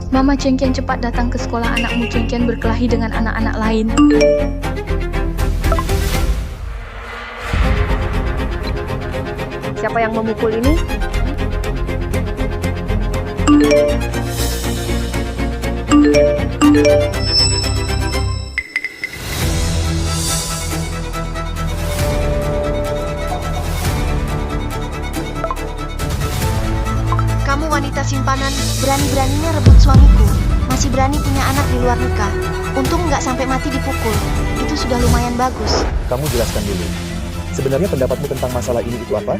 Mama Cengkian, cepat datang ke sekolah, anakmu Cengkian berkelahi dengan anak-anak lain. Siapa yang memukul ini? Kamu wanita simpanan, berani-beraninya rebut suamiku. Masih berani punya anak di luar nikah. Untung nggak sampai mati dipukul. Itu sudah lumayan bagus. Kamu jelaskan dulu. Sebenarnya pendapatmu tentang masalah ini itu apa?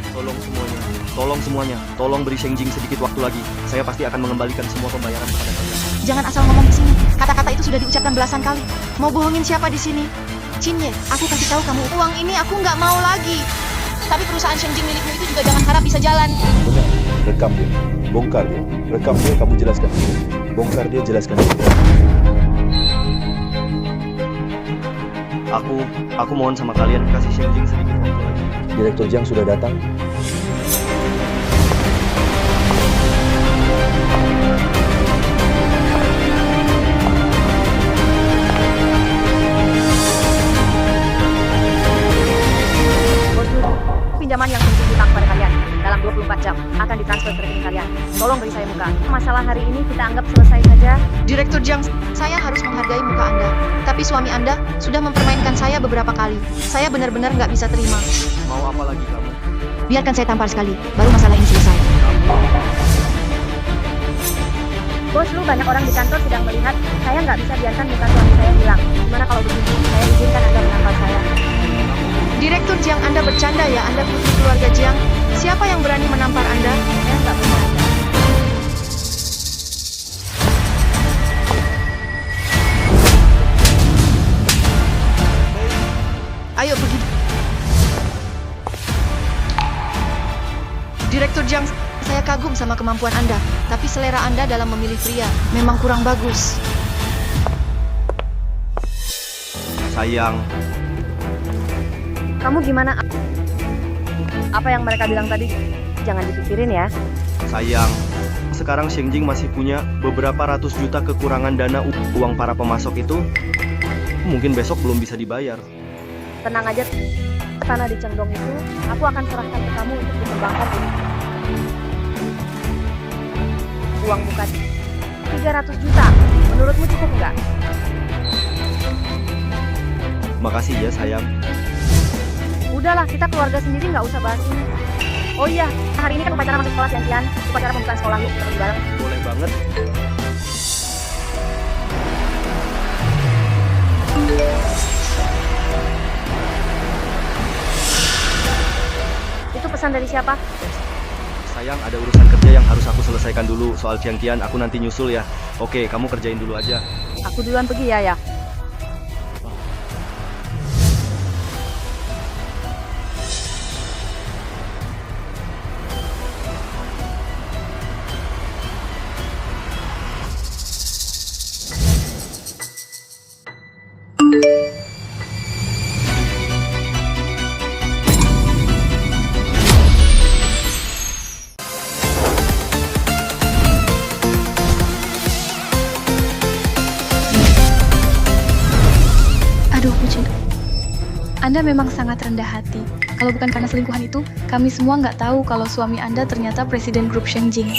Tolong beri Shengjing sedikit waktu lagi. Saya pasti akan mengembalikan semua pembayaran kepada kalian. Jangan asal ngomong di sini. Kata-kata itu sudah diucapkan belasan kali. Mau bohongin siapa di sini? Cinye, aku kasih tahu kamu, uang ini aku nggak mau lagi. Tapi perusahaan Shengjing milikmu itu juga jangan harap bisa jalan. Benar, rekam dia, bongkar dia, rekam dia, kamu jelaskan dia. Bongkar dia, jelaskan dia. Aku mohon sama kalian kasih Shengjing sedikit waktu lagi. Direktur Jiang sudah datang. Pinjaman yang Shengjing hutang kepada kalian dalam 24 jam akan ditransfer ke rekening kalian. Tolong beri saya muka. Masalah hari ini kita anggap selesai saja. Direktur Jiang, saya harus menghargai muka Anda. Tapi suami Anda sudah mempermainkan saya beberapa kali. Saya benar-benar nggak bisa terima. Mau apa lagi kamu? Biarkan saya tampar sekali, baru masalah ini selesai. Bos, lu banyak orang di kantor sedang melihat. Saya nggak bisa biarkan muka suami saya hilang. Gimana kalau begitu? Saya izinkan Anda menampar saya. Direktur Jiang, Anda bercanda ya? Anda putri keluarga Jiang. Siapa yang berani menampar Anda? Saya nggak bercanda. Ayo pergi. Direktur Jiang, saya kagum sama kemampuan Anda. Tapi selera Anda dalam memilih pria memang kurang bagus. Sayang, Kamu gimana? Apa yang mereka bilang tadi? Jangan dipikirin ya. sayang. Sekarang Shengjing masih punya beberapa ratus juta kekurangan dana uang para pemasok itu. Mungkin besok belum bisa dibayar. Tenang aja. Tanah di Cengdong itu, aku akan serahkan ke kamu untuk dikembangkan ini. Uang bukan 300 juta. Menurutmu cukup nggak? Makasih ya sayang. Udahlah, kita keluarga sendiri nggak usah bahas ini. Oh iya, hari ini kan upacara masuk sekolah Cengkian. Upacara pembukaan sekolah, yuk kita pergi bareng. Boleh banget. Itu pesan dari siapa? Sayang, ada urusan kerja yang harus aku selesaikan dulu. Soal Cengkian, aku nanti nyusul ya. Oke, kamu kerjain dulu aja. Aku duluan pergi ya. Aduh, Bucin. Anda memang sangat rendah hati. Kalau bukan karena selingkuhan itu, kami semua nggak tahu kalau suami Anda ternyata presiden grup Shengjing.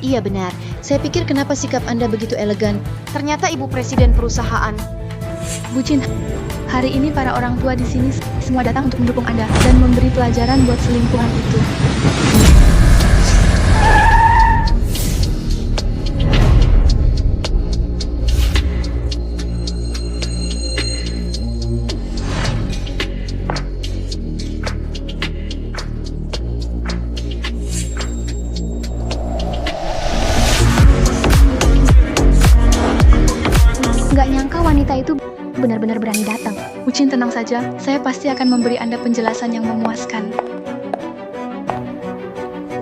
Iya benar. Saya pikir kenapa sikap Anda begitu elegan. Ternyata ibu presiden perusahaan. Bucin, hari ini para orang tua di sini semua datang untuk mendukung Anda dan memberi pelajaran buat selingkuhan itu. Nggak nyangka wanita itu benar-benar berani datang. Bucin, tenang saja, saya pasti akan memberi Anda penjelasan yang memuaskan.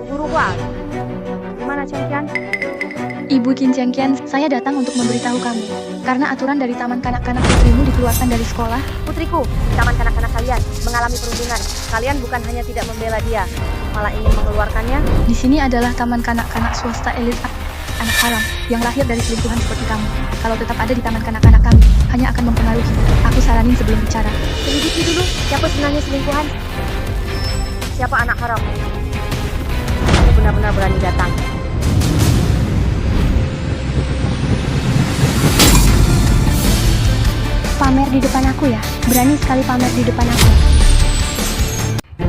Guru Hua, gimana Cengkian? Ibu Qin Cengkian, saya datang untuk memberitahu kamu. Karena aturan dari taman kanak-kanak putrimu dikeluarkan dari sekolah. Putriku, di taman kanak-kanak kalian mengalami perundungan. Kalian bukan hanya tidak membela dia, malah ingin mengeluarkannya. Di sini adalah taman kanak-kanak swasta elit anak haram yang lahir dari selingkuhan seperti kamu. Kalau tetap ada di taman kanak-kanak kami, hanya akan mempengaruhi. Aku saranin sebelum bicara. Selidiki dulu, siapa sebenarnya selingkuhan? Siapa anak haram? Aku benar-benar berani datang. Pamer di depan aku ya? Berani sekali pamer di depan aku.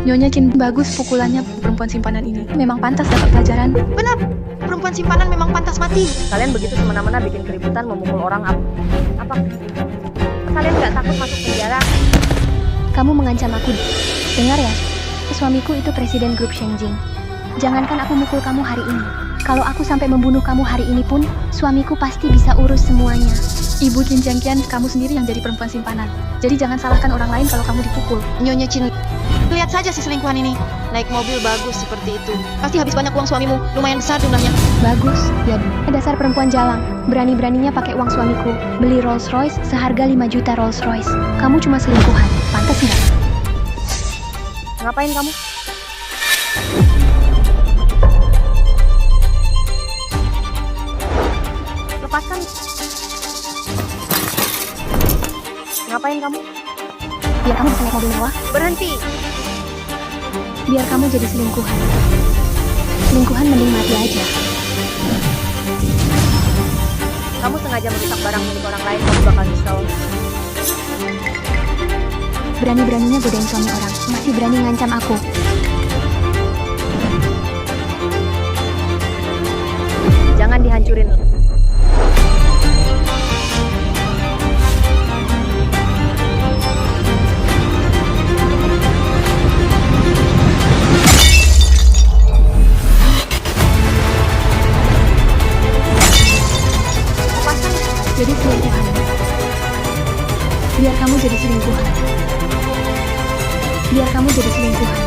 Nyonya Qin, bagus pukulannya perempuan simpanan ini. Memang pantas dapat pelajaran. Benar, perempuan simpanan memang pantas mati. Kalian begitu semena-mena bikin keributan memukul orang apa? Kalian nggak takut masuk penjara? Kamu mengancam aku. Dengar ya, suamiku itu presiden grup Shengjing. Jangankan aku mukul kamu hari ini. Kalau aku sampai membunuh kamu hari ini pun, suamiku pasti bisa urus semuanya. Ibu Qin Jiangqian, kamu sendiri yang jadi perempuan simpanan. Jadi jangan salahkan orang lain kalau kamu dipukul. Nyonya Qin, lihat saja si selingkuhan ini. Naik mobil bagus seperti itu. Pasti habis banyak uang suamimu, lumayan besar jumlahnya. Bagus, ya Bu. Dasar perempuan jalang, berani-beraninya pakai uang suamiku. Beli Rolls Royce seharga 5 juta Rolls Royce. Kamu cuma selingkuhan, pantas nggak? Ngapain kamu? Lepaskan. Ngapain kamu? Biar kamu bisa naik mobil mewah, Berhenti. biar kamu jadi selingkuhan. Selingkuhan mending mati aja. Kamu sengaja merusak barang milik orang lain, kamu bakal nyesel. Berani-beraninya godain suami orang, masih berani ngancam aku. Jangan dihancurin. Jadi selingkuhan. Biar kamu jadi selingkuhan. Biar kamu jadi selingkuhan.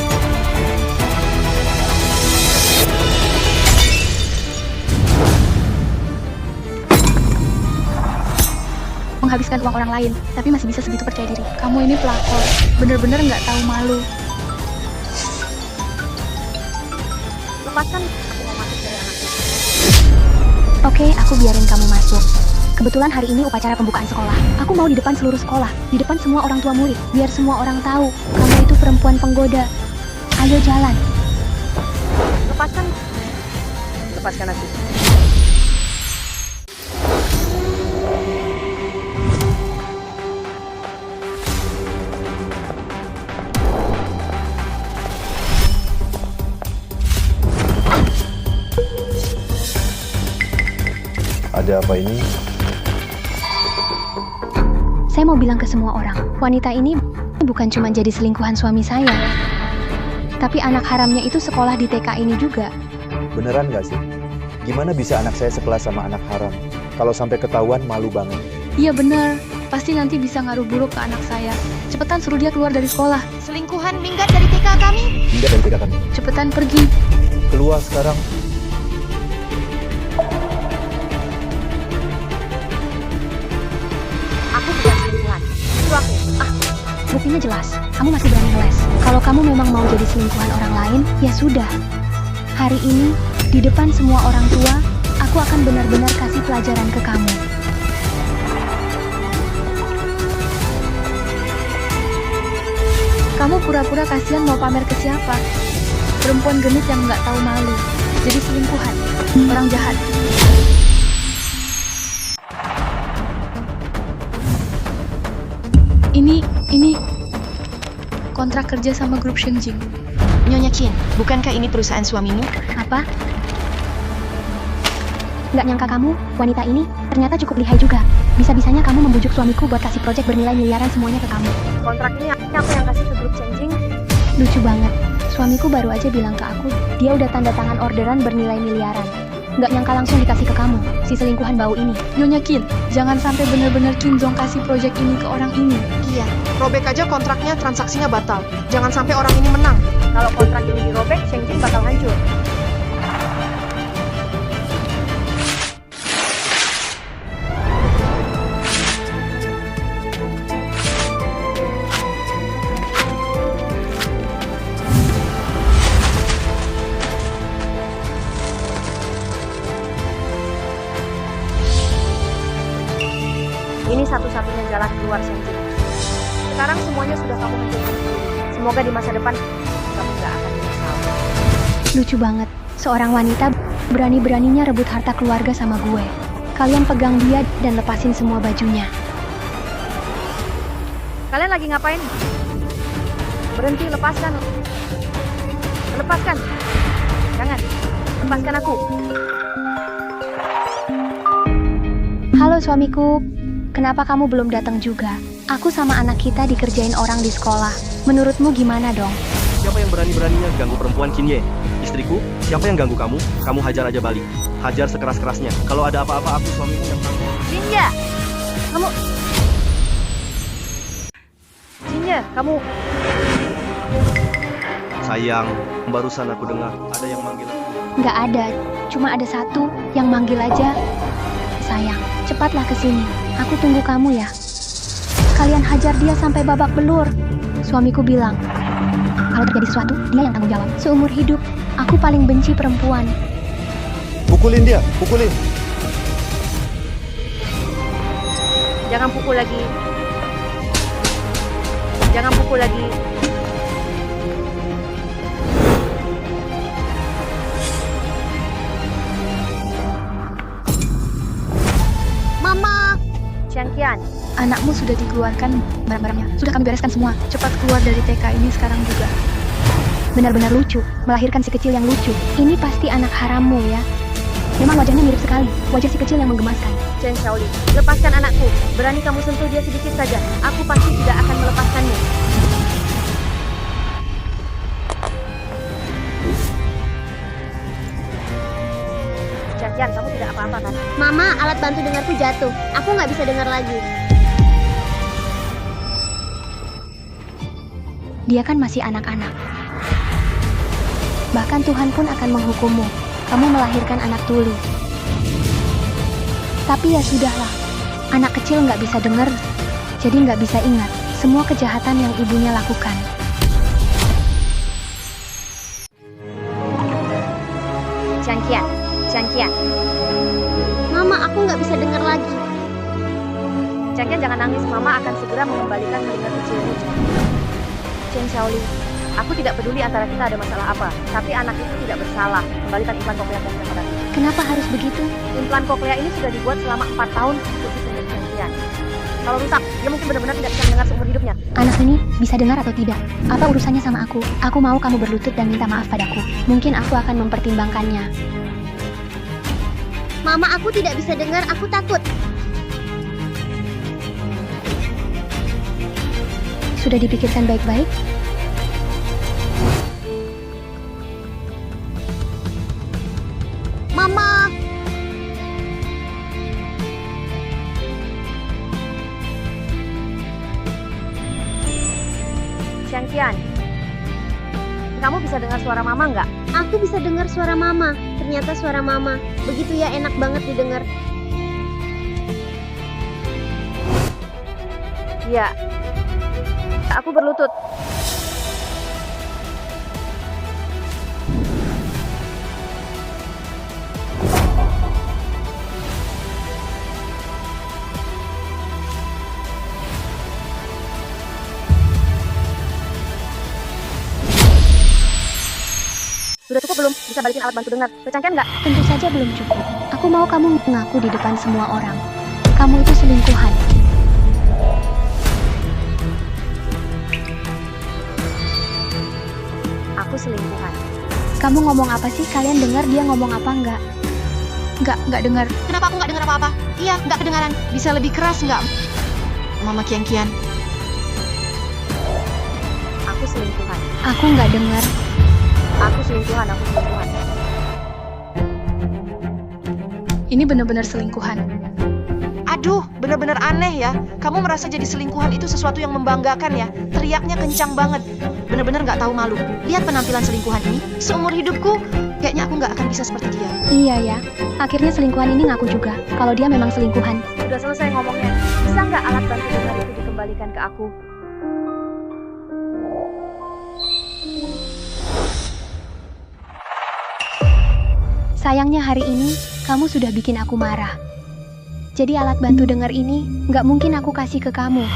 Menghabiskan uang orang lain, tapi masih bisa segitu percaya diri. Kamu ini pelakor, bener-bener nggak tahu malu. Lepaskan. Aku mau masuk dari anak. Oke, aku biarin kamu masuk. Kebetulan hari ini upacara pembukaan sekolah. Aku mau di depan seluruh sekolah, di depan semua orang tua murid, biar semua orang tahu kamu itu perempuan penggoda. Ayo jalan. Lepaskan. Lepaskan aku. Ada apa ini? Saya mau bilang ke semua orang, wanita ini bukan cuma jadi selingkuhan suami saya, tapi anak haramnya itu sekolah di TK ini juga. Beneran nggak sih? Gimana bisa anak saya sekelas sama anak haram? Kalau sampai ketahuan, malu banget. Iya bener, pasti nanti bisa ngaruh buruk ke anak saya. Cepetan suruh dia keluar dari sekolah. Selingkuhan minggat dari TK kami. Hingga dari TK kami. Cepetan pergi. Keluar sekarang. Aku bukan selingkuhan. Itu aku. Buktinya jelas, kamu masih berani ngeles. Kalau kamu memang mau jadi selingkuhan orang lain, ya sudah. Hari ini, di depan semua orang tua, aku akan benar-benar kasih pelajaran ke kamu. Kamu pura-pura kasihan mau pamer ke siapa? Perempuan genit yang nggak tahu malu. Jadi selingkuhan. Orang jahat. Ini kontrak kerja sama grup Shengjing. Nyonya Qin, bukankah ini perusahaan suamimu? Apa? Nggak nyangka kamu, wanita ini, ternyata cukup lihai juga. Bisa-bisanya kamu membujuk suamiku buat kasih proyek bernilai miliaran semuanya ke kamu. Kontrak ini aku yang kasih ke grup Shengjing. Lucu banget. Suamiku baru aja bilang ke aku, dia udah tanda tangan orderan bernilai miliaran. Nggak nyangka langsung dikasih ke kamu, si selingkuhan bau ini. Nyonya Qin, jangan sampai bener-bener Kim Jong kasih proyek ini ke orang ini. Iya, robek aja kontraknya, transaksinya batal. Jangan sampai orang ini menang. Kalau kontrak ini dirobek, Shengjing bakal hancur. keluar, Shenjing. Sekarang semuanya sudah kamu hancurkan sendiri. Semoga di masa depan kamu gak akan menyesal. Lucu banget, seorang wanita berani-beraninya rebut harta keluarga sama gue. Kalian pegang dia dan lepasin semua bajunya. Kalian lagi ngapain? Berhenti, lepaskan. Lepaskan. Jangan. Lepaskan aku. Halo suamiku, kenapa kamu belum datang juga? Aku sama anak kita dikerjain orang di sekolah. Menurutmu gimana dong? Siapa yang berani-beraninya ganggu perempuan Kinye? Istriku, siapa yang ganggu kamu? Kamu hajar aja balik. Hajar sekeras-kerasnya. Kalau ada apa-apa aku suamimu yang tanggung. Jinja! Jinja, kamu... Sayang, barusan aku dengar ada yang manggil aku. Nggak ada, cuma ada satu yang manggil aja. Sayang, cepatlah ke sini. Aku tunggu kamu ya. Kalian hajar dia sampai babak belur. Suamiku bilang, kalau terjadi sesuatu, dia yang tanggung jawab. Seumur hidup, aku paling benci perempuan. Pukulin dia, pukulin. Jangan pukul lagi. Jangan pukul lagi. Mama! Qianqian, Anakmu sudah dikeluarkan barang-barangnya. Sudah kami bereskan semua. Cepat keluar dari TK ini sekarang juga. Benar-benar lucu, melahirkan si kecil yang lucu. Ini pasti anak harammu ya. Memang wajahnya mirip sekali, wajah si kecil yang menggemaskan. Chen Shaoli, lepaskan anakku. Berani kamu sentuh dia sedikit saja. Aku pasti tidak akan melepaskanmu. Qianqian, kamu tidak apa-apa kan? Mama, alat bantu dengarku jatuh. Aku nggak bisa dengar lagi. Dia kan masih anak-anak. Bahkan Tuhan pun akan menghukummu. Kamu melahirkan anak tuli. Tapi ya sudahlah. Anak kecil nggak bisa dengar, jadi nggak bisa ingat semua kejahatan yang ibunya lakukan. Qianqian, Qianqian. Mama, aku nggak bisa dengar lagi. Qianqian, jangan nangis. Mama akan segera mengembalikan telinga kecilmu. Chen Shaoli, aku tidak peduli antara kita ada masalah apa, tapi anak itu tidak bersalah. Kembalikan implan koklea Qianqian. Kenapa harus begitu? Implan koklea ini sudah dibuat selama 4 tahun untuk disuntik Qianqian. Kalau rusak, dia mungkin benar-benar tidak bisa mendengar seumur hidupnya. Anak ini bisa dengar atau tidak? Apa urusannya sama aku? Aku mau kamu berlutut dan minta maaf padaku. Mungkin aku akan mempertimbangkannya. Mama, aku tidak bisa dengar. Aku takut. Sudah dipikirkan baik-baik? Mama! Qianqian, kamu bisa dengar suara Mama nggak? Aku bisa dengar suara Mama. Ternyata suara Mama. Begitu ya, enak banget didengar. Iya. Aku berlutut. Sudah cukup belum? Bisa balikin alat bantu dengar. Qianqian nggak? Tentu saja belum cukup. Aku mau kamu mengaku di depan semua orang. Kamu itu selingkuhan. Aku selingkuhan. Kamu ngomong apa sih? Kalian dengar dia ngomong apa enggak? Nggak dengar. Kenapa aku nggak dengar apa-apa? Iya, nggak kedengaran. Bisa lebih keras nggak? Mama Qianqian. Aku selingkuhan. Aku nggak dengar. Aku selingkuhan. Aku selingkuhan. Ini benar-benar selingkuhan. Aduh, benar-benar aneh ya. Kamu merasa jadi selingkuhan itu sesuatu yang membanggakan ya. Teriaknya kencang banget. Benar-benar nggak tahu malu. Lihat penampilan selingkuhan ini. Seumur hidupku, kayaknya aku nggak akan bisa seperti dia. Iya ya. Akhirnya selingkuhan ini ngaku juga kalau dia memang selingkuhan. Sudah selesai ngomongnya. Bisa nggak alat bantu dengar itu dikembalikan ke aku? Sayangnya hari ini kamu sudah bikin aku marah. Jadi alat bantu dengar ini nggak mungkin aku kasih ke kamu.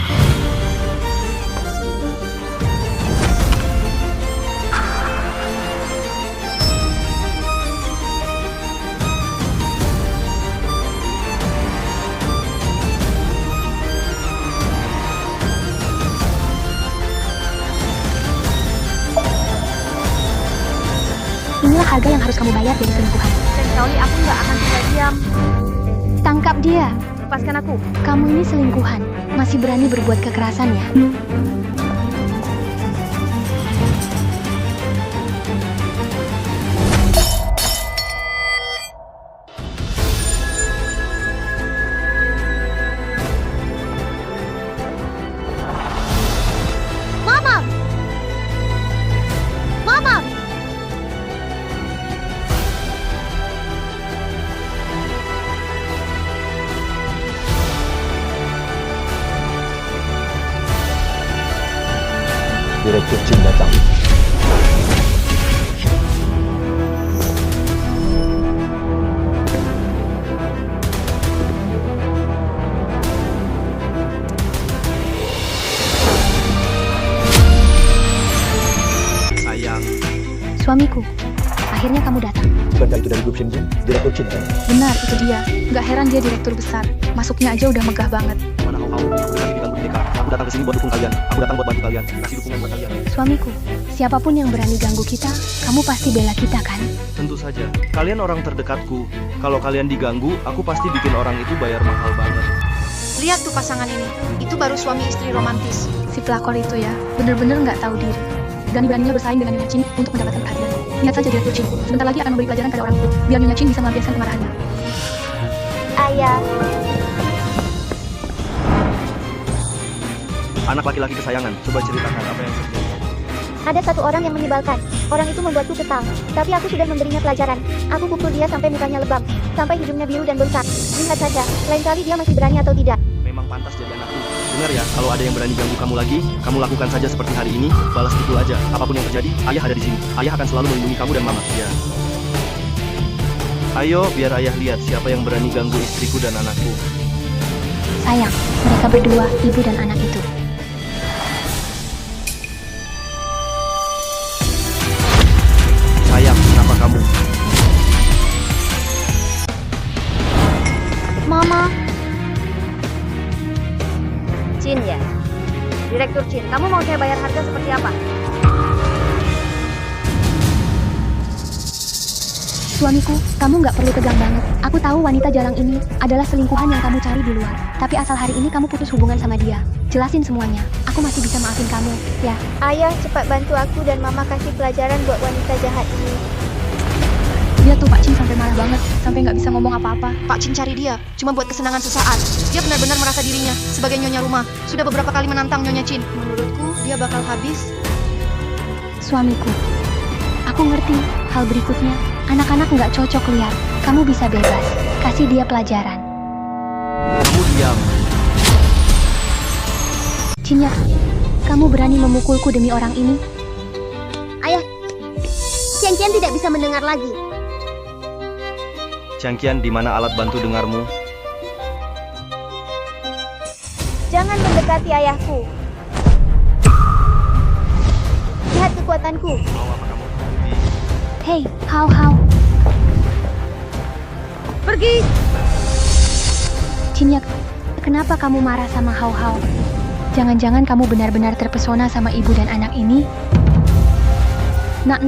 Inilah harga yang harus kamu bayar dari selingkuhan. Chen Shaoli, aku nggak akan tinggal diam. Tangkap dia. Lepaskan aku. Kamu ini selingkuhan. Masih berani berbuat kekerasan ya? Mama! Mama! Direktur Chin datang. Sayang, Suamiku, akhirnya kamu datang. Bukankah itu dari grup Shinjin? Direktur Chin kan? Benar, itu dia. Nggak heran dia direktur besar. Masuknya aja udah megah banget. mana Hau Hau? Aku lagi diganggu di DK. Aku datang ke sini buat dukung kalian. Aku datang buat bantu kalian. Kasih dukungan buat kalian. Suamiku, siapapun yang berani ganggu kita, kamu pasti bela kita kan? Tentu saja. Kalian orang terdekatku. Kalau kalian diganggu, aku pasti bikin orang itu bayar mahal banget. Lihat tuh pasangan ini. Itu baru suami istri romantis. Si pelakor itu ya, bener-bener nggak tahu diri. Berani-beraninya bersaing dengan Nyonya Chin untuk mendapatkan perhatian. Lihat saja Direktur Chin, sebentar lagi akan memberi pelajaran pada orang tua, biar Nyonya Chin bisa melampiaskan kemarahannya. Ayah, Anak laki-laki kesayangan, coba ceritakan apa yang terjadi. ada satu orang yang menyebalkan. Orang itu membuatku kesal. Tapi aku sudah memberinya pelajaran. Aku pukul dia sampai mukanya lebam. Sampai hidungnya biru dan bengkak. Lihat saja, lain kali dia masih berani atau tidak. Memang pantas jadi anakku. Dengar ya, kalau ada yang berani ganggu kamu lagi, kamu lakukan saja seperti hari ini, balas pukul aja. Apapun yang terjadi, ayah ada di sini. Ayah akan selalu melindungi kamu dan mama. Ya. Ayo, biar ayah lihat siapa yang berani ganggu istriku dan anakku. Sayang, mereka berdua, ibu dan anak itu. Sayang, kenapa kamu? Mama, Chin ya? Direktur Chin, kamu mau saya bayar harga seperti apa? Suamiku, kamu nggak perlu tegang banget. Aku tahu wanita jarang ini adalah selingkuhan yang kamu cari di luar. Tapi asal hari ini kamu putus hubungan sama dia. Jelasin semuanya. Aku masih bisa maafin kamu, ya. ayah cepat bantu aku dan mama kasih pelajaran buat wanita jahat ini. Lihat tuh Pak Chin sampai marah banget, sampai nggak bisa ngomong apa-apa. Pak Chin cari dia, cuma buat kesenangan sesaat. Dia benar-benar merasa dirinya sebagai nyonya rumah. Sudah beberapa kali menantang Nyonya Chin. Menurutku, dia bakal habis. Suamiku, aku ngerti hal berikutnya. Anak-anak nggak cocok liar. Kamu bisa bebas. Kasih dia pelajaran. Kamu diam. Cinya, kamu berani memukulku demi orang ini? Ayah, Cian-Cian tidak bisa mendengar lagi. Changqian, di mana alat bantu dengarmu? Jangan mendekati ayahku. Lihat kekuatanku. Mau apa kamu? Hei, Hao. Pergi! Cinya, kenapa kamu marah sama Hao? Jangan-jangan kamu benar-benar terpesona sama ibu dan anak ini? Nak,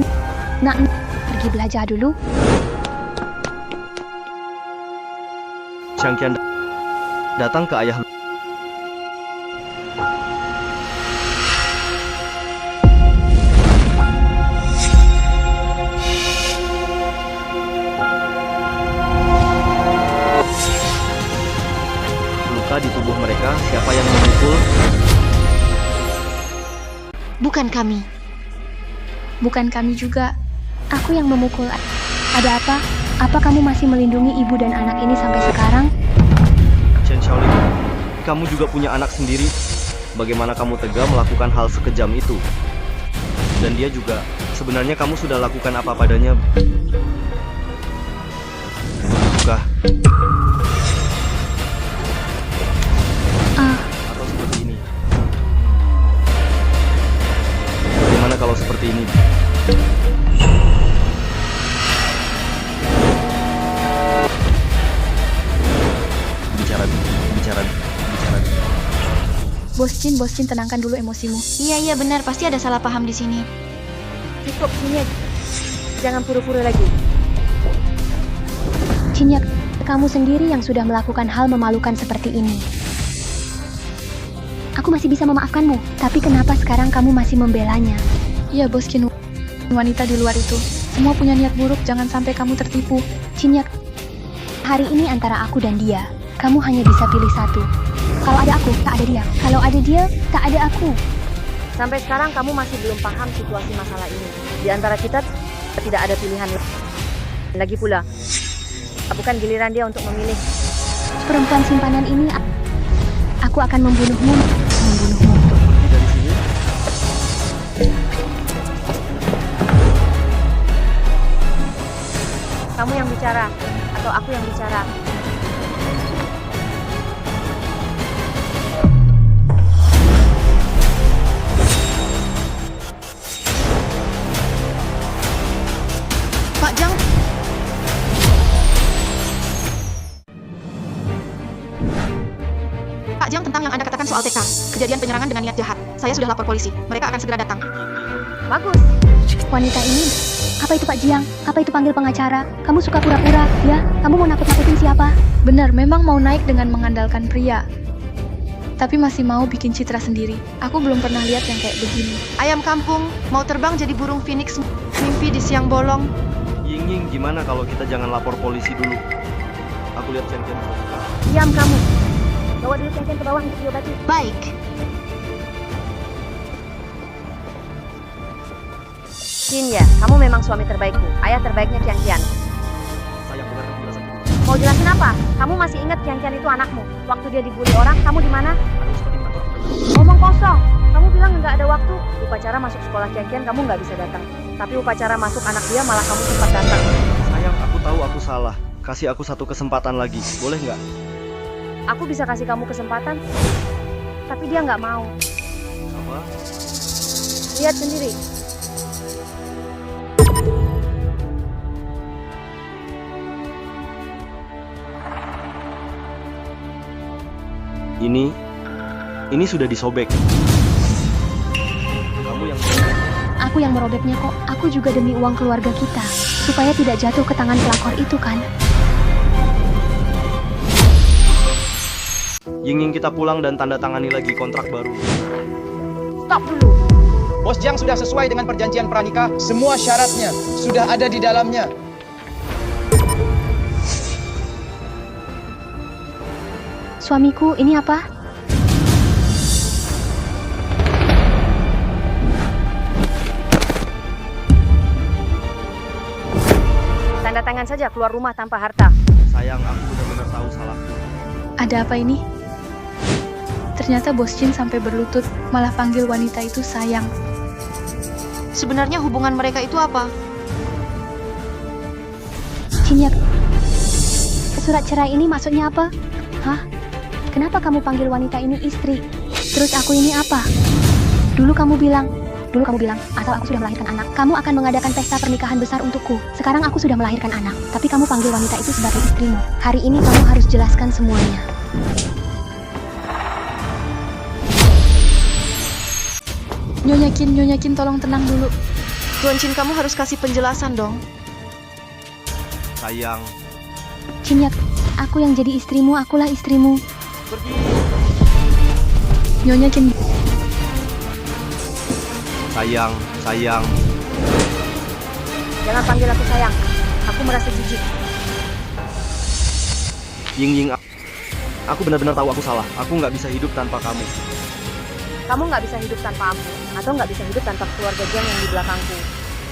pergi belajar dulu. Changqian datang ke ayah. Luka di tubuh mereka, siapa yang memukul? Bukan kami. Bukan kami juga. Aku yang memukul. Ada apa? Apa kamu masih melindungi ibu dan anak ini sampai sekarang? Chen Shaolin, kamu juga punya anak sendiri. Bagaimana kamu tega melakukan hal sekejam itu? Dan dia juga, sebenarnya kamu sudah lakukan apa padanya? Bukankah kalau seperti ini. Bicara. Bos Jin, tenangkan dulu emosimu. Iya benar, pasti ada salah paham di sini. Cukup, Cinyak. Jangan pura-pura lagi. Cinyak, kamu sendiri yang sudah melakukan hal memalukan seperti ini. Aku masih bisa memaafkanmu, tapi kenapa sekarang kamu masih membelanya? Iya, Bos Jin. Wanita di luar itu semua punya niat buruk, jangan sampai kamu tertipu. Cinyak, hari ini antara aku dan dia, kamu hanya bisa pilih satu. Kalau ada aku, tak ada dia. Kalau ada dia, tak ada aku. Sampai sekarang kamu masih belum paham situasi masalah ini. Di antara kita tidak ada pilihan lagi pula. Bukan giliran dia untuk memilih. Perempuan simpanan ini, aku akan membunuhmu. Pergi dari sini. Kamu yang bicara, atau aku yang bicara? Pak Jang, Pak Jang, tentang yang Anda katakan soal TK, kejadian penyerangan dengan niat jahat. Saya sudah lapor polisi. Mereka akan segera datang. Bagus. Wanita ini, apa itu Pak Jiang? Apa itu panggil pengacara? Kamu suka pura-pura, ya? Kamu mau nakut-nakutin siapa? Benar, memang mau naik dengan mengandalkan pria. Tapi masih mau bikin citra sendiri. Aku belum pernah lihat yang kayak begini. Ayam kampung, mau terbang jadi burung phoenix, mimpi di siang bolong. Ying, gimana kalau kita jangan lapor polisi dulu? Aku lihat Chen Chen. Diam kamu. Bawa dulu Cian ke bawah untuk diobati. Baik. Jin ya, kamu memang suami terbaikku. Ayah terbaiknya Cian. Sayang, dengarkan penjelasan dulu. Mau jelasin apa? Kamu masih ingat Cian itu anakmu? Waktu dia dibully orang, kamu di mana? Aku seperti kantor. Ngomong kosong. Kamu bilang nggak ada waktu. Upacara masuk sekolah Cian kamu nggak bisa datang. Tapi upacara masuk anak dia malah kamu sempat datang. Sayang, aku tahu aku salah. Kasih aku satu kesempatan lagi, boleh nggak? Aku bisa kasih kamu kesempatan, tapi dia nggak mau. Apa? Lihat sendiri. Ini sudah disobek. Kamu yang Aku yang merobeknya kok. Aku juga demi uang keluarga kita. Supaya tidak jatuh ke tangan pelakor itu kan. Ying, kita pulang dan tanda tangani lagi kontrak baru. Stop dulu. Bos Jiang sudah sesuai dengan perjanjian pranikah. Semua syaratnya sudah ada di dalamnya. Suamiku, ini apa? Tanda tangan saja keluar rumah tanpa harta. Sayang, aku benar-benar tahu salahku. Ada apa ini? Ternyata Bos Jin sampai berlutut, malah panggil wanita itu sayang. Sebenarnya hubungan mereka itu apa? Cinyak, surat cerai ini maksudnya apa? Hah? Kenapa kamu panggil wanita ini istri? Terus aku ini apa? Dulu kamu bilang, asal aku sudah melahirkan anak, kamu akan mengadakan pesta pernikahan besar untukku. Sekarang aku sudah melahirkan anak, tapi kamu panggil wanita itu sebagai istrimu. Hari ini kamu harus jelaskan semuanya. Nyonya Kin, tolong tenang dulu. Tuan Chin, kamu harus kasih penjelasan dong. Sayang, Cinyak, aku yang jadi istrimu, akulah istrimu. pergi. Nyonya Kin, Sayang. Jangan panggil aku sayang. Aku merasa jijik. Ying, aku benar-benar tahu aku salah. Aku nggak bisa hidup tanpa kamu. Kamu nggak bisa hidup tanpa aku, atau nggak bisa hidup tanpa keluarga Jiang yang di belakangku.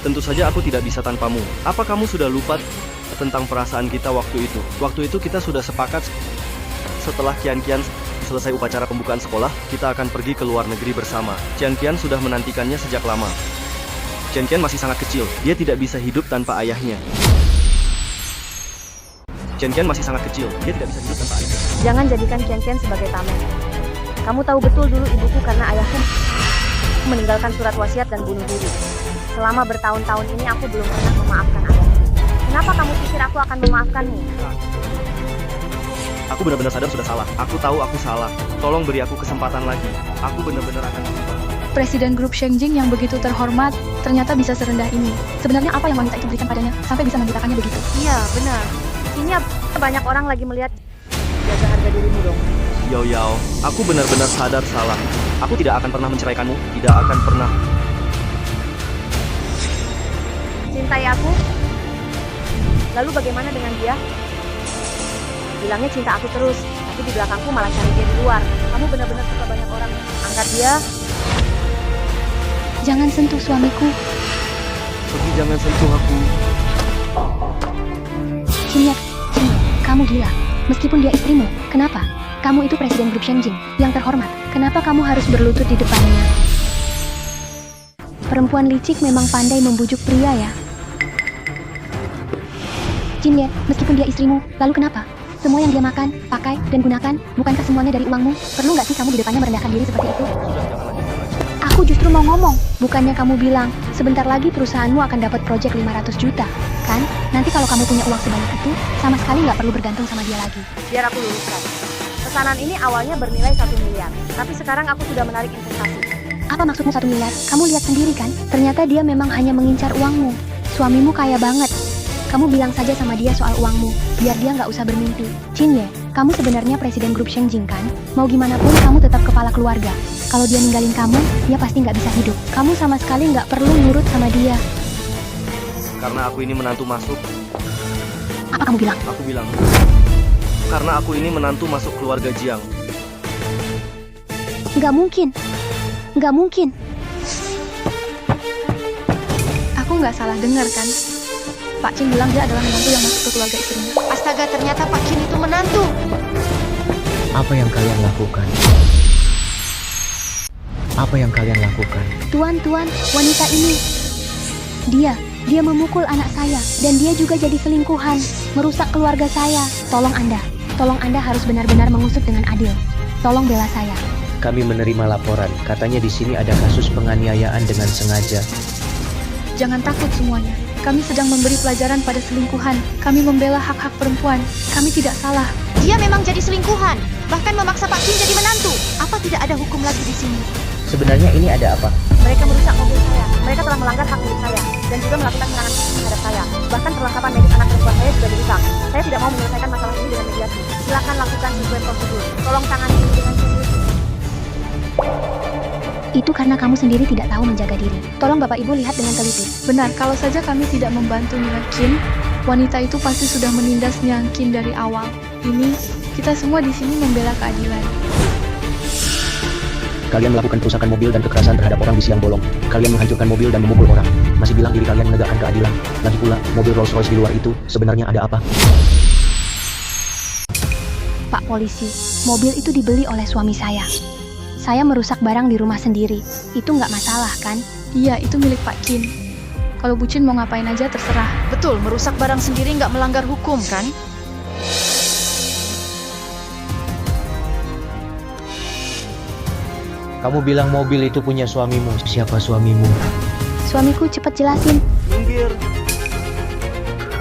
Tentu saja aku tidak bisa tanpamu. Apa kamu sudah lupa tentang perasaan kita waktu itu? Waktu itu kita sudah sepakat setelah Kian selesai upacara pembukaan sekolah, kita akan pergi ke luar negeri bersama. Kian sudah menantikannya sejak lama. Kian masih sangat kecil, dia tidak bisa hidup tanpa ayahnya. Kian masih sangat kecil, dia tidak bisa hidup tanpa ayahnya. Jangan jadikan Cian sebagai tameng. Kamu tahu betul dulu ibuku karena ayahku meninggalkan surat wasiat dan bunuh diri. Selama bertahun-tahun ini aku belum pernah memaafkan Anda. Kenapa kamu pikir aku akan memaafkanmu? Aku benar-benar sadar sudah salah. Aku tahu aku salah. Tolong beri aku kesempatan lagi. Aku benar-benar akan berubah. Presiden grup Shengjing yang begitu terhormat ternyata bisa serendah ini. Sebenarnya apa yang wanita itu berikan padanya sampai bisa membutakannya begitu? Iya, benar. Ini banyak orang lagi melihat. Jaga harga dirimu dong. Yao, aku benar-benar sadar salah. Aku tidak akan pernah menceraikanmu. Tidak akan pernah. Cintai aku? Lalu bagaimana dengan dia? Bilangnya cinta aku terus, tapi di belakangku malah cari dia di luar. Kamu benar-benar suka banyak orang. Angkat dia. Jangan sentuh suamiku. Tapi jangan sentuh aku. Cinye, kamu gila. Meskipun dia istrimu, kenapa? Kamu itu presiden grup Shengjing yang terhormat. Kenapa kamu harus berlutut di depannya? Perempuan licik memang pandai membujuk pria ya. Cinye, meskipun dia istrimu, lalu kenapa? Semua yang dia makan, pakai, dan gunakan, bukankah semuanya dari uangmu? Perlu nggak sih kamu di depannya merendahkan diri seperti itu? Sudah, jangan lanjutkan lagi. Aku justru mau ngomong. Bukannya kamu bilang, sebentar lagi perusahaanmu akan dapat proyek 500 juta, kan? Nanti kalau kamu punya uang sebanyak itu, sama sekali nggak perlu bergantung sama dia lagi. Biar aku luruskan. Pesanan ini awalnya bernilai 1 miliar, tapi sekarang aku sudah menarik investasi. Apa maksudmu 1 miliar? Kamu lihat sendiri kan? Ternyata dia memang hanya mengincar uangmu. Suamimu kaya banget. Kamu bilang saja sama dia soal uangmu, biar dia nggak usah bermimpi. Cinye, kamu sebenarnya presiden grup Shengjing kan? Mau gimana pun kamu tetap kepala keluarga. Kalau dia ninggalin kamu, dia pasti nggak bisa hidup. Kamu sama sekali nggak perlu nurut sama dia. Karena aku ini menantu masuk. Apa kamu bilang? Aku bilang. Karena aku ini menantu masuk keluarga Jiang. Nggak mungkin. Nggak mungkin. Aku nggak salah dengar kan? Pak Qin bilang dia adalah menantu yang masuk ke keluarga istrinya. Astaga, ternyata Pak Qin itu menantu. Apa yang kalian lakukan? Apa yang kalian lakukan? Tuan, wanita ini. Dia memukul anak saya. Dan dia juga jadi selingkuhan. Merusak keluarga saya. Tolong Anda harus benar-benar mengusut dengan adil. Tolong bela saya. Kami menerima laporan. Katanya di sini ada kasus penganiayaan dengan sengaja. Jangan takut semuanya. Kami sedang memberi pelajaran pada selingkuhan. Kami membela hak-hak perempuan. Kami tidak salah. Dia memang jadi selingkuhan. Bahkan memaksa Pak Qin jadi menantu. Apa tidak ada hukum lagi di sini? Sebenarnya ini ada apa? Mereka merusak mobil saya. Mereka telah melanggar hak milik saya dan juga melakukan serangan fisik terhadap saya. Bahkan perlengkapan medis anak perempuan saya juga dirusak. Saya tidak mau menyelesaikan masalah ini dengan mediasi. Silakan lakukan sesuai prosedur. Tolong tangani ini dengan serius. Itu karena kamu sendiri tidak tahu menjaga diri. Tolong Bapak Ibu lihat dengan teliti. Benar, kalau saja kami tidak membantu Nina Qin, wanita itu pasti sudah menindas Niang Qin dari awal. Ini, kita semua di sini membela keadilan. Kalian melakukan perusakan mobil dan kekerasan terhadap orang di siang bolong. Kalian menghancurkan mobil dan memukul orang. Masih bilang diri kalian menegakkan keadilan. Lagi pula, mobil Rolls Royce di luar itu sebenarnya ada apa? Pak Polisi, mobil itu dibeli oleh suami saya. Saya merusak barang di rumah sendiri. Itu nggak masalah kan? Iya, itu milik Pak Qin. Kalau Bu Qin mau ngapain aja terserah. Betul, merusak barang sendiri nggak melanggar hukum kan? Kamu bilang mobil itu punya suamimu. Siapa suamimu? Suamiku cepat jelasin. Minggir.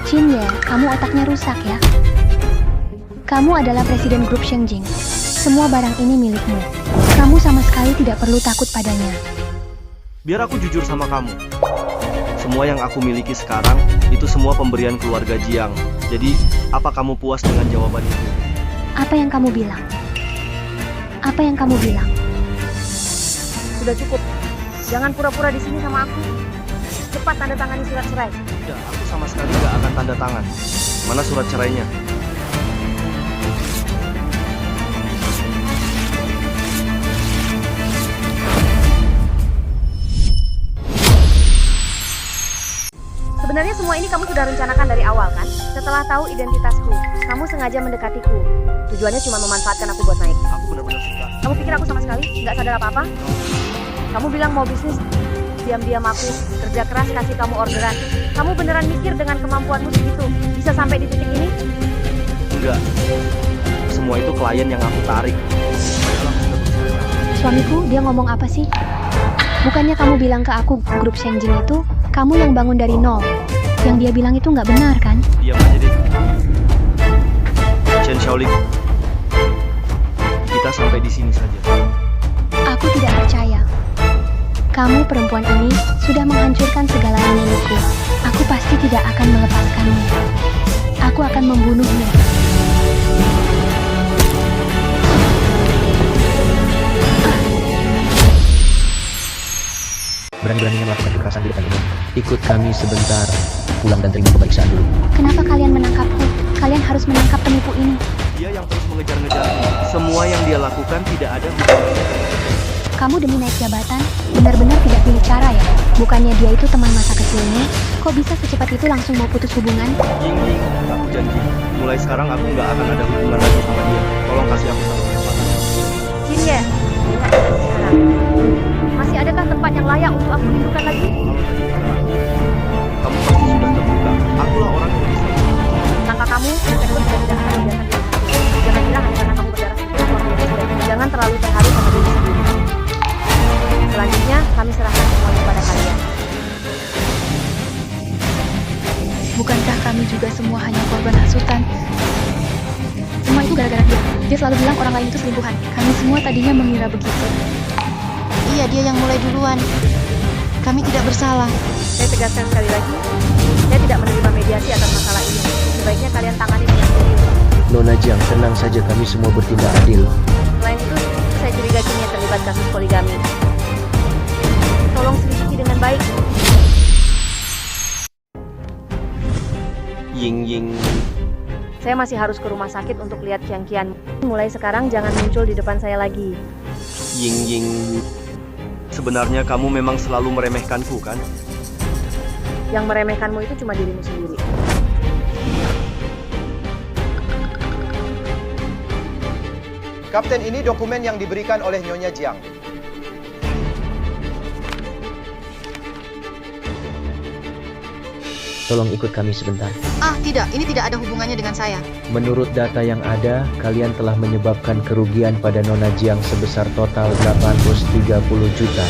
Cinye, kamu otaknya rusak ya. Kamu adalah presiden grup Shengjing. Semua barang ini milikmu. Kamu sama sekali tidak perlu takut padanya. Biar aku jujur sama kamu. Semua yang aku miliki sekarang, itu semua pemberian keluarga Jiang. Jadi, apa kamu puas dengan jawaban itu? Apa yang kamu bilang? Apa yang kamu bilang? Sudah cukup. Jangan pura-pura di sini sama aku. Cepat tanda tangani surat cerai. Tidak, aku sama sekali gak akan tanda tangan. Mana surat cerainya? Sebenarnya semua ini kamu sudah rencanakan dari awal kan? Setelah tahu identitasku, kamu sengaja mendekatiku. Tujuannya cuma memanfaatkan aku buat naik. Aku benar-benar suka. Kamu pikir aku sama sekali nggak sadar apa-apa? Kamu bilang mau bisnis, diam-diam aku kerja keras kasih kamu orderan. Kamu beneran mikir dengan kemampuanmu segitu bisa sampai di titik ini? Enggak. Semua itu klien yang aku tarik. Suamiku, dia ngomong apa sih? Bukannya kamu bilang ke aku grup Shengjing itu, kamu yang bangun dari nol. Yang dia bilang itu nggak benar kan? Diam aja deh. Chen Shaoling. Kita sampai di sini saja. Aku tidak percaya. Kamu perempuan ini sudah menghancurkan segalanya milikku. Aku pasti tidak akan melepaskanmu. Aku akan membunuhmu. Berani-beraninya melakukan kekerasan di depan umum. Ikut kami sebentar, pulang dan terima pemeriksaan dulu. Kenapa kalian menangkapku? Kalian harus menangkap penipu ini. Dia yang terus mengejar-ngejar. Semua yang dia lakukan tidak ada hubungannya. Kamu demi naik jabatan, benar-benar tidak pilih cara ya? Bukannya dia itu teman masa kecilmu? Kok bisa secepat itu langsung mau putus hubungan? Ying Ying, aku janji. Mulai sekarang aku nggak akan ada hubungan lagi sama dia. Tolong kasih aku satu kesempatan. Jin Ye, ingat sekarang. Masih adakah tempat yang layak untuk aku tunjukkan lagi? Kamu pasti sudah terbuka. Akulah orang yang bisa. Langkah kamu, efektif dan tidak akan membiarkan diri sendiri. Jangan kira hanya karena kamu berdarah putih, kamu tidak sudah. Jangan terlalu terharu sama diri sendiri. Selanjutnya, kami serahkan semuanya pada kalian. Bukankah kami juga semua hanya korban hasutan? Semua itu gara-gara dia. Dia selalu bilang orang lain itu selingkuhan. Kami semua tadinya mengira begitu. Iya, dia yang mulai duluan. Kami tidak bersalah. Saya tegaskan sekali lagi, saya tidak menerima mediasi atas masalah ini. Sebaiknya kalian tangani dengan serius. Nona Jiang, tenang saja, kami semua bertindak adil. Selain itu, saya curiga Jinye terlibat kasus poligami. Tolong selidiki dengan baik. Ying Ying. Saya masih harus ke rumah sakit untuk lihat Kian. Mulai sekarang jangan muncul di depan saya lagi. Ying Ying. Sebenarnya kamu memang selalu meremehkanku, kan? Yang meremehkanmu itu cuma dirimu sendiri. Kapten, ini dokumen yang diberikan oleh Nyonya Jiang. Tolong ikut kami sebentar. Ah, tidak. Ini tidak ada hubungannya dengan saya. Menurut data yang ada, kalian telah menyebabkan kerugian pada Nona Jiang sebesar total 830 juta.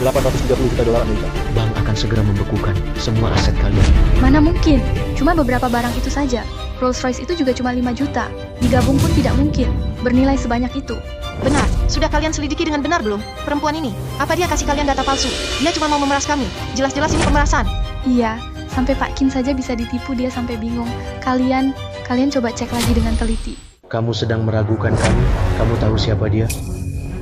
830 juta dolar Amerika. Bank akan segera membekukan semua aset kalian. Mana mungkin? Cuma beberapa barang itu saja. Rolls Royce itu juga cuma 5 juta. Digabung pun tidak mungkin. Bernilai sebanyak itu. Benar. Sudah kalian selidiki dengan benar belum? Perempuan ini, apa dia kasih kalian data palsu? Dia cuma mau memeras kami. Jelas-jelas ini pemerasan. Iya, sampai Pak Kim saja bisa ditipu, dia sampai bingung. Kalian coba cek lagi dengan teliti. Kamu sedang meragukan kami? Kamu tahu siapa dia?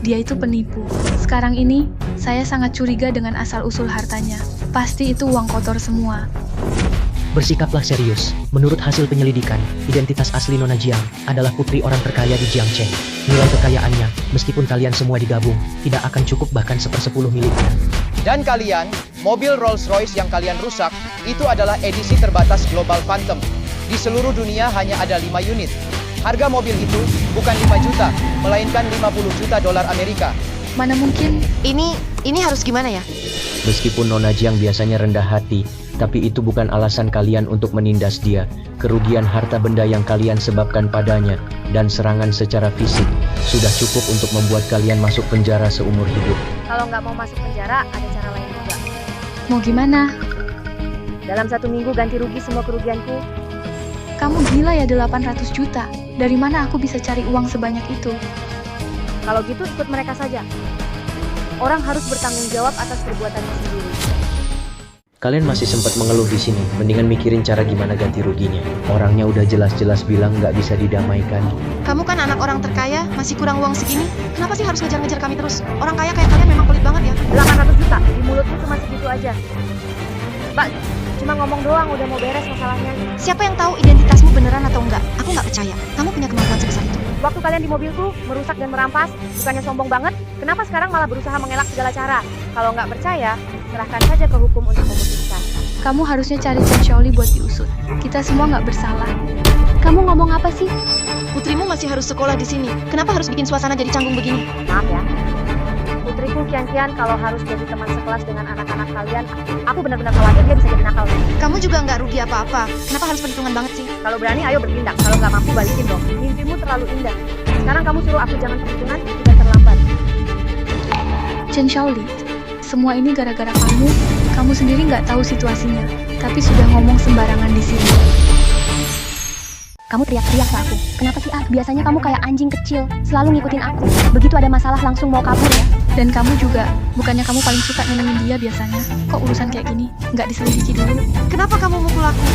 Dia itu penipu. Sekarang ini, saya sangat curiga dengan asal-usul hartanya. Pasti itu uang kotor semua. Bersikaplah serius. Menurut hasil penyelidikan, identitas asli Nona Jiang adalah putri orang terkaya di Jiangcheng. Nilai kekayaannya, meskipun kalian semua digabung, tidak akan cukup bahkan 1/10 miliknya. Dan kalian, mobil Rolls-Royce yang kalian rusak, itu adalah edisi terbatas Global Phantom. Di seluruh dunia hanya ada 5 unit. Harga mobil itu bukan 5 juta, melainkan 50 juta dolar Amerika. Mana mungkin? Ini harus gimana ya? Meskipun Nona Jiang biasanya rendah hati, tapi itu bukan alasan kalian untuk menindas dia. Kerugian harta benda yang kalian sebabkan padanya, dan serangan secara fisik, sudah cukup untuk membuat kalian masuk penjara seumur hidup. Kalau nggak mau masuk penjara, ada cara lain juga. Mau gimana? Dalam 1 minggu ganti rugi semua kerugianku. Kamu gila ya 800 juta. Dari mana aku bisa cari uang sebanyak itu? Kalau gitu ikut mereka saja. Orang harus bertanggung jawab atas perbuatannya sendiri. Kalian masih sempat mengeluh di sini, mendingan mikirin cara gimana ganti ruginya. Orangnya udah jelas-jelas bilang nggak bisa didamaikan. Kamu kan anak orang terkaya, masih kurang uang segini. Kenapa sih harus ngejar-ngejar kami terus? Orang kaya kayak kalian memang pelit banget ya. 800 juta, di mulutmu cuma segitu aja. Mbak, cuma ngomong doang udah mau beres masalahnya. Siapa yang tahu identitasmu beneran atau enggak? Aku nggak percaya. Kamu punya kemampuan sebesar itu. Waktu kalian di mobilku, merusak dan merampas, bukannya sombong banget, kenapa sekarang malah berusaha mengelak segala cara? Kalau nggak percaya, serahkan saja ke hukum untuk memutuskan. Kamu harusnya cari Chen Shaoli buat diusut. Kita semua nggak bersalah. Kamu ngomong apa sih? Putrimu masih harus sekolah di sini. Kenapa harus bikin suasana jadi canggung begini? Maaf ya. Putriku Kian kalau harus jadi teman sekelas dengan anak-anak kalian, aku benar-benar khawatir dia bisa jadi nakal. Kamu juga nggak rugi apa-apa. Kenapa harus perhitungan banget sih? Kalau berani ayo bertindak, kalau nggak mampu balikin dong. Mimpimu terlalu indah. Sekarang kamu suruh aku jangan perhitungan, sudah terlambat. Chen Shaoli, semua ini gara-gara kamu. Kamu sendiri nggak tahu situasinya, tapi sudah ngomong sembarangan di sini. Kamu teriak-teriak ke aku. Kenapa sih, Ah? Biasanya kamu kayak anjing kecil, selalu ngikutin aku. Begitu ada masalah langsung mau kabur ya. Dan kamu juga, bukannya kamu paling suka nenengin dia biasanya? Kok urusan kayak gini, nggak diselidiki dulu? Kenapa kamu mukul aku?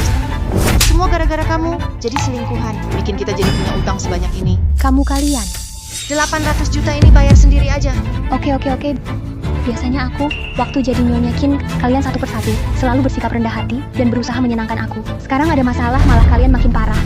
Semua gara-gara kamu. Jadi selingkuhan. Bikin kita jadi punya utang sebanyak ini. Kamu kalian. 800 juta ini bayar sendiri aja. Oke. Biasanya aku, waktu jadi Nyonya Qin, kalian satu persatu, selalu bersikap rendah hati dan berusaha menyenangkan aku. Sekarang ada masalah, malah kalian makin parah.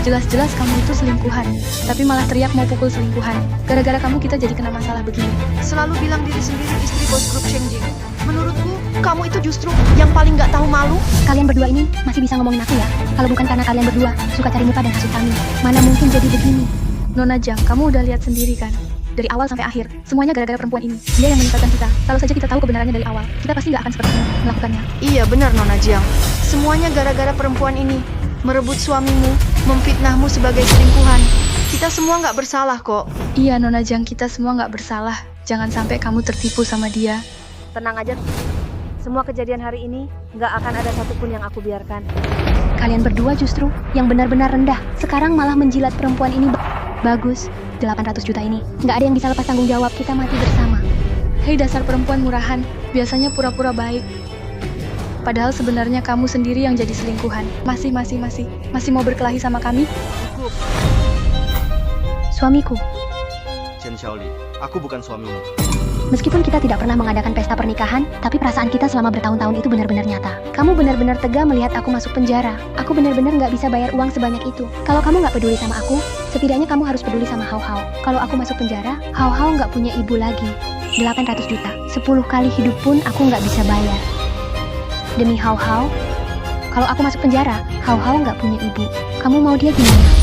Jelas-jelas kamu itu selingkuhan, tapi malah teriak mau pukul selingkuhan. Gara-gara kamu kita jadi kena masalah begini. Selalu bilang diri sendiri istri bos grup Sheng Jing. Menurutku, kamu itu justru yang paling gak tahu malu. Kalian berdua ini masih bisa ngomongin aku ya? Kalau bukan karena kalian berdua suka cari muka dan hasut kami, mana mungkin jadi begini? Nona Jiang, kamu udah lihat sendiri kan? Dari awal sampai akhir, semuanya gara-gara perempuan ini. Dia yang meninggalkan kita. Kalau saja kita tahu kebenarannya dari awal, kita pasti nggak akan seperti ini melakukannya. Iya benar Nona Jiang. Semuanya gara-gara perempuan ini. Merebut suamimu, memfitnahmu sebagai selingkuhan. Kita semua nggak bersalah kok. Iya Nona Jiang, kita semua nggak bersalah. Jangan sampai kamu tertipu sama dia. Tenang aja. Semua kejadian hari ini nggak akan ada satupun yang aku biarkan. Kalian berdua justru yang benar-benar rendah. Sekarang malah menjilat perempuan ini. Bagus, 800 juta ini. Nggak ada yang bisa lepas tanggung jawab, kita mati bersama. Hei dasar perempuan murahan, biasanya pura-pura baik. Padahal sebenarnya kamu sendiri yang jadi selingkuhan. Masih mau berkelahi sama kami? Suamiku. Chen Shaoli, aku bukan suamimu. Meskipun kita tidak pernah mengadakan pesta pernikahan, tapi perasaan kita selama bertahun-tahun itu benar-benar nyata. Kamu benar-benar tega melihat aku masuk penjara. Aku benar-benar nggak bisa bayar uang sebanyak itu. Kalau kamu nggak peduli sama aku, setidaknya kamu harus peduli sama Hao Hao. Kalau aku masuk penjara, Hao Hao nggak punya ibu lagi. 800 juta. 10 kali hidup pun aku nggak bisa bayar. Demi Hao Hao, kalau aku masuk penjara, Hao Hao nggak punya ibu. Kamu mau dia gimana?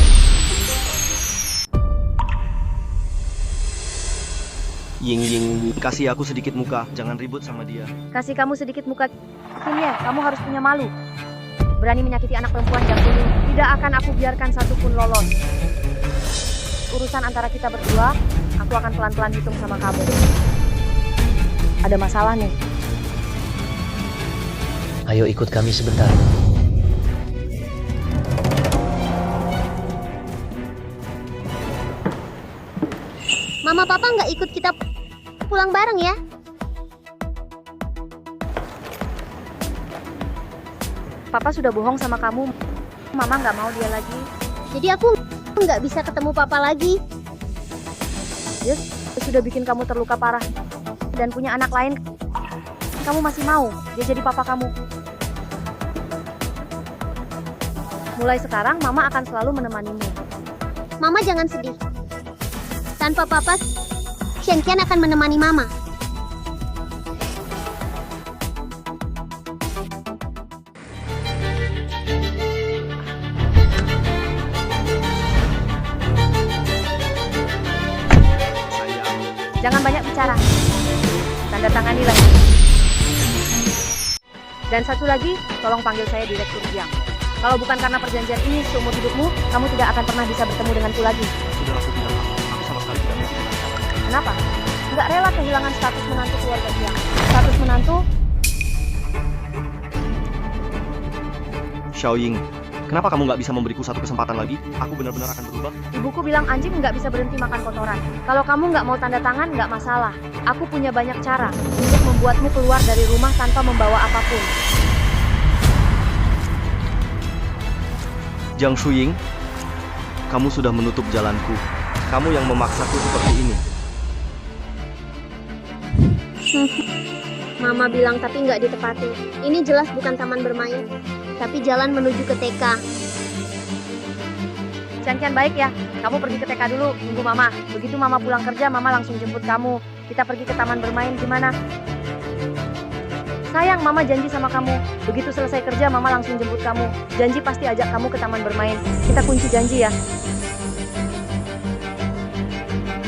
Ying, kasih aku sedikit muka, jangan ribut sama dia. Kasih kamu sedikit muka. Kimye, kamu harus punya malu. Berani menyakiti anak perempuan jam ini. Tidak akan aku biarkan satupun lolos. Urusan antara kita berdua, aku akan pelan-pelan hitung sama kamu. Ada masalah nih. Ayo ikut kami sebentar. Mama papa nggak ikut kita pulang bareng ya? Papa sudah bohong sama kamu. Mama nggak mau dia lagi. Jadi aku nggak bisa ketemu papa lagi. Dia sudah bikin kamu terluka parah dan punya anak lain. Kamu masih mau dia jadi papa kamu. Mulai sekarang Mama akan selalu menemanimu. Mama jangan sedih. Tanpa papa, Shen Qian akan menemani mama. Jangan banyak bicara. Tanda tangani lagi. Dan satu lagi, tolong panggil saya Direktur Jiang. Kalau bukan karena perjanjian ini seumur hidupmu, kamu tidak akan pernah bisa bertemu denganku lagi. Sudah aku bilang, aku sama sekali tidak mau kehilangan. Kenapa? Nggak rela kehilangan status menantu keluarga Jiang. Status menantu? Xiaoying, kenapa kamu nggak bisa memberiku satu kesempatan lagi? Aku benar-benar akan berubah. Ibuku bilang anjing nggak bisa berhenti makan kotoran. Kalau kamu nggak mau tanda tangan, nggak masalah. Aku punya banyak cara untuk membuatmu keluar dari rumah tanpa membawa apapun. Jiang Shuying, kamu sudah menutup jalanku. Kamu yang memaksaku seperti ini. Mama bilang tapi nggak ditepati. Ini jelas bukan taman bermain, tapi jalan menuju ke TK. Qian baik ya, kamu pergi ke TK dulu, tunggu Mama. Begitu Mama pulang kerja, Mama langsung jemput kamu. Kita pergi ke taman bermain, gimana? Sayang, Mama janji sama kamu. Begitu selesai kerja, Mama langsung jemput kamu. Janji pasti ajak kamu ke taman bermain. Kita kunci janji ya.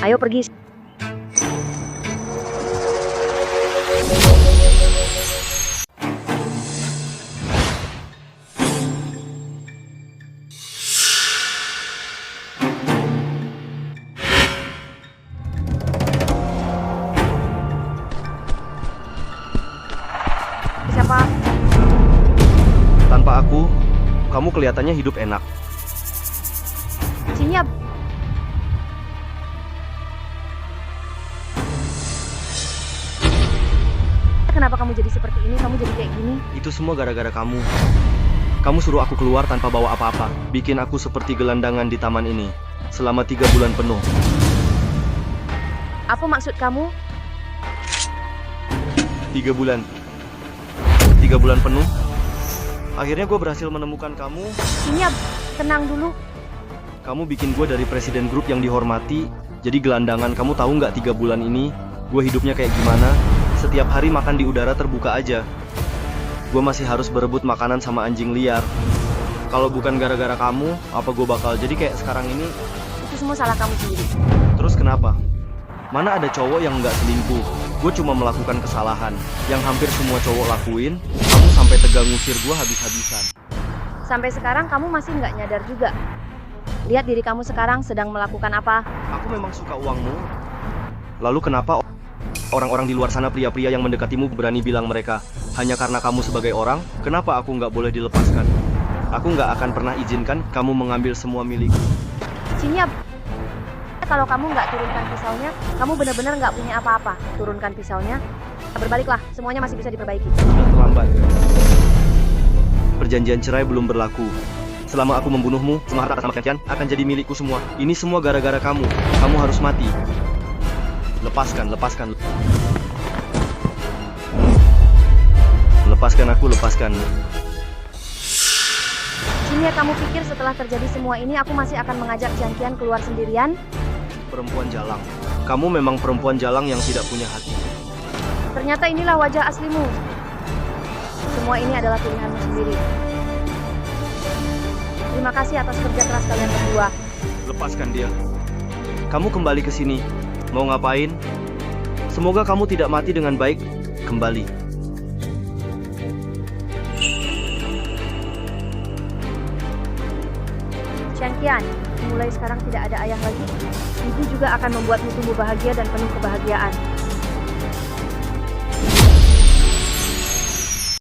Ayo pergi. tanpa aku, kamu kelihatannya hidup enak. Cinya, kenapa kamu jadi seperti ini? Kamu jadi kayak gini? Itu semua gara-gara kamu. Kamu suruh aku keluar tanpa bawa apa-apa. Bikin aku seperti gelandangan di taman ini. Selama 3 bulan penuh. Apa maksud kamu? 3 bulan. 3 bulan penuh. Akhirnya gue berhasil menemukan kamu. Cinya, tenang dulu. Kamu bikin gue dari presiden grup yang dihormati. Jadi gelandangan. Kamu tahu nggak 3 bulan ini gue hidupnya kayak gimana? Setiap hari makan di udara terbuka aja. Gue masih harus berebut makanan sama anjing liar. Kalau bukan gara-gara kamu, apa gue bakal jadi kayak sekarang ini? Itu semua salah kamu sendiri. Terus kenapa? Mana ada cowok yang nggak selingkuh? Gue cuma melakukan kesalahan yang hampir semua cowok lakuin. Kamu sampai tegang ngusir gue habis-habisan. Sampai sekarang kamu masih nggak nyadar juga. Lihat diri kamu sekarang sedang melakukan apa. Aku memang suka uangmu. Lalu kenapa orang-orang di luar sana, pria-pria yang mendekatimu, berani bilang mereka hanya karena kamu sebagai orang? Kenapa aku nggak boleh dilepaskan? Aku nggak akan pernah izinkan kamu mengambil semua milikku. Cinya, kalau kamu nggak turunkan pisaunya, kamu benar-benar nggak punya apa-apa. Turunkan pisaunya, berbaliklah, semuanya masih bisa diperbaiki. Sudah terlambat. Perjanjian cerai belum berlaku. Selama aku membunuhmu, semua harta sama Kian akan jadi milikku semua. Ini semua gara-gara kamu. Kamu harus mati. Lepaskan, lepaskan. Lepaskan aku, lepaskan. Cinya, kamu pikir setelah terjadi semua ini aku masih akan mengajak Kian keluar sendirian? Perempuan jalang. Kamu memang perempuan jalang yang tidak punya hati. Ternyata inilah wajah aslimu. Semua ini adalah pilihanmu sendiri. Terima kasih atas kerja keras kalian berdua. Lepaskan dia. Kamu kembali ke sini. Mau ngapain? Semoga kamu tidak mati dengan baik. Kembali. Kian, mulai sekarang tidak ada ayah lagi. Ibu juga akan membuatmu tumbuh bahagia dan penuh kebahagiaan.